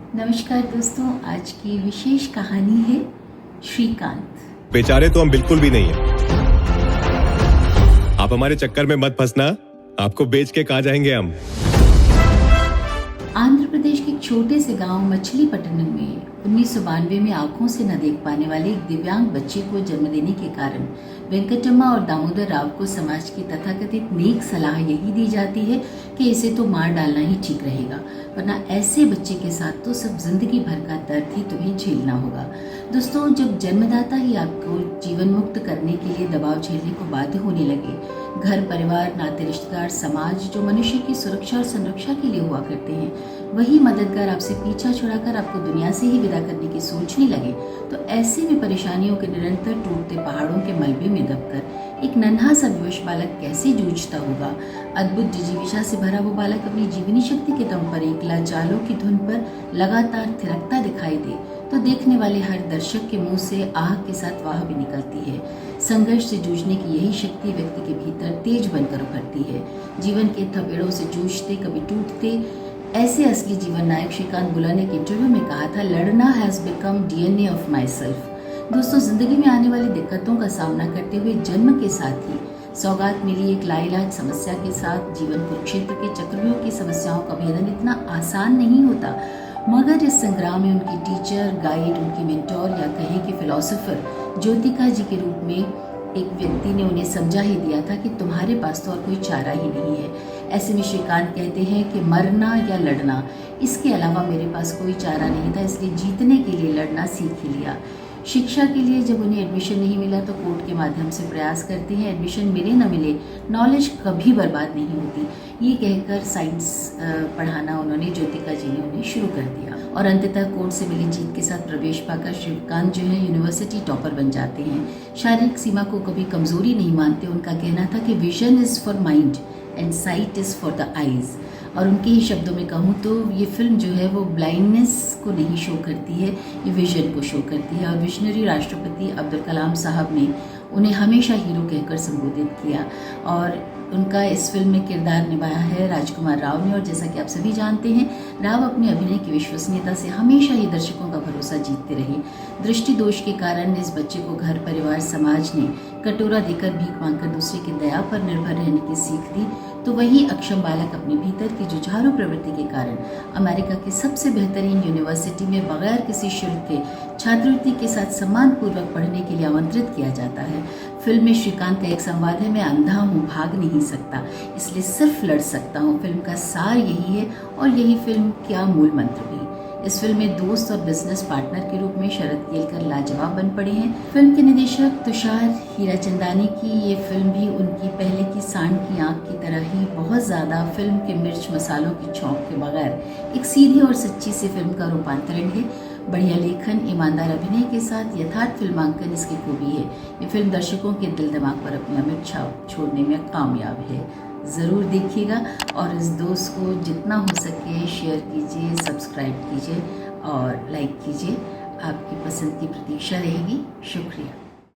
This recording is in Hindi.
नमस्कार दोस्तों, आज की विशेष कहानी है श्रीकांत। बेचारे तो हम बिल्कुल भी नहीं है। आप हमारे चक्कर में मत फंसना, आपको बेच के कहाँ जाएंगे हम। आंध्र प्रदेश के एक छोटे से गांव मछलीपट्टनम में 1992 में आंखों से न देख पाने वाले एक दिव्यांग बच्चे को जन्म देने के कारण वेंकटम्मा और दामोदर राव को समाज की तथाकथित नेक सलाह यही दी जाती है कि इसे तो मार डालना ही ठीक रहेगा, वरना ऐसे बच्चे के साथ तो सब जिंदगी भर का दर्द ही तुम्हें झेलना होगा। दोस्तों, जब जन्मदाता ही आपको जीवन मुक्त करने के लिए दबाव झेलने को बाध्य होने लगे, घर परिवार नाते रिश्तेदार समाज जो मनुष्य की सुरक्षा और संरक्षा के लिए हुआ करते हैं, वही मददगार आपसे पीछा छुड़ाकर आपको दुनिया से ही विदा करने की सोचने लगे, तो ऐसे में परेशानियों के निरंतर टूटते पहाड़ों के मलबे में दबकर एक नन्हा सा विवश बालक कैसे जूझता होगा। अद्भुत जिजीविषा से भरा वो बालक अपनी जीवनी शक्ति के दम पर एक लाचालों की धुन पर लगातार थिरकता दिखाई दे तो देखने वाले हर दर्शक के मुंह से आह के साथ वाह भी निकलती है। संघर्ष से जूझने की यही शक्ति व्यक्ति के भीतर तेज बनकर उभरती है। जीवन के थपेड़ों से जूझते कभी टूटते ऐसे असली जीवन नायक श्रीकांत बुला ने एक इंटरव्यू में कहा था, लड़ना has become DNA of my self. दोस्तों, जिंदगी में आने वाली दिक्कतों का सामना करते हुए जन्म के साथ ही सौगात मिली एक लाइलाज समस्या के साथ जीवन कुरुक्षेत्र के चक्रव्यूह की समस्याओं का भेदन इतना आसान नहीं होता, मगर इस संग्राम में उनकी टीचर, गाइड, उनकी मेंटोर या कहें कि फिलोसोफर ज्योतिका जी के रूप में एक व्यक्ति ने उन्हें समझा ही दिया था कि तुम्हारे पास तो और कोई चारा ही नहीं है। ऐसे में श्रीकांत कहते हैं कि मरना या लड़ना, इसके अलावा मेरे पास कोई चारा नहीं था, इसलिए जीतने के लिए लड़ना सीख ही लिया। शिक्षा के लिए जब उन्हें एडमिशन नहीं मिला तो कोर्ट के माध्यम से प्रयास करते हैं, एडमिशन मिले न मिले नॉलेज कभी बर्बाद नहीं होती, ये कहकर साइंस पढ़ाना उन्होंने ज्योतिका जी ने उन्हें शुरू कर दिया और अंततः कोर्ट से मिली जीत के साथ प्रवेश पाकर श्रीकांत जो है यूनिवर्सिटी टॉपर बन जाते हैं। शारीरिक सीमा को कभी कमजोरी नहीं मानते, उनका कहना था कि vision is for mind and site is for the eyes. और उनके ही शब्दों में कहूँ तो ये फिल्म जो है वो ब्लाइंडनेस को नहीं शो करती है, ये विजन को शो करती है। और विजनरी राष्ट्रपति अब्दुल कलाम साहब ने उन्हें हमेशा हीरो कहकर संबोधित किया और उनका इस फिल्म में किरदार निभाया है राजकुमार राव ने। और जैसा कि आप सभी जानते हैं, राव अपने अभिनय की विश्वसनीयता से हमेशा ही दर्शकों का भरोसा जीतते रहे। दृष्टि दोष के कारण इस बच्चे को घर परिवार समाज ने कटोरा देकर भीख मांगकर दूसरे की दया पर निर्भर रहने की सीख दी, तो वही अक्षम बालक अपने भीतर की जुझारू प्रवृत्ति के कारण अमेरिका की सबसे बेहतरीन यूनिवर्सिटी में बगैर किसी शुल्क के छात्रवृत्ति के साथ सम्मानपूर्वक पढ़ने के लिए आमंत्रित किया जाता है। फिल्म में श्रीकांत का एक संवाद है, मैं अंधा हूँ, भाग नहीं सकता, इसलिए सिर्फ लड़ सकता हूँ। फिल्म का सार यही है और यही फिल्म का मूल मंत्र भी। इस फिल्म में दोस्त और बिजनेस पार्टनर के रूप में शरद केलकर लाजवाब बन पड़े हैं। फिल्म के निदेशक तुषार हीराचंदानी की ये फिल्म भी उनकी पहले की सांड की आंख की तरह ही बहुत ज़्यादा फिल्म के मिर्च मसालों की छौंक के बगैर एक सीधी और सच्ची सी फिल्म का रूपांतरण है। बढ़िया लेखन, ईमानदार अभिनय के साथ यथार्थ फिल्मांकन इसकी खूबी है। ये फिल्म दर्शकों के दिल दिमाग पर अपनी अमिट छाप छोड़ने में कामयाब है। ज़रूर देखिएगा और इस दोस्त को जितना हो सके शेयर कीजिए, सब्सक्राइब कीजिए और लाइक कीजिए। आपकी पसंद की प्रतीक्षा रहेगी। शुक्रिया।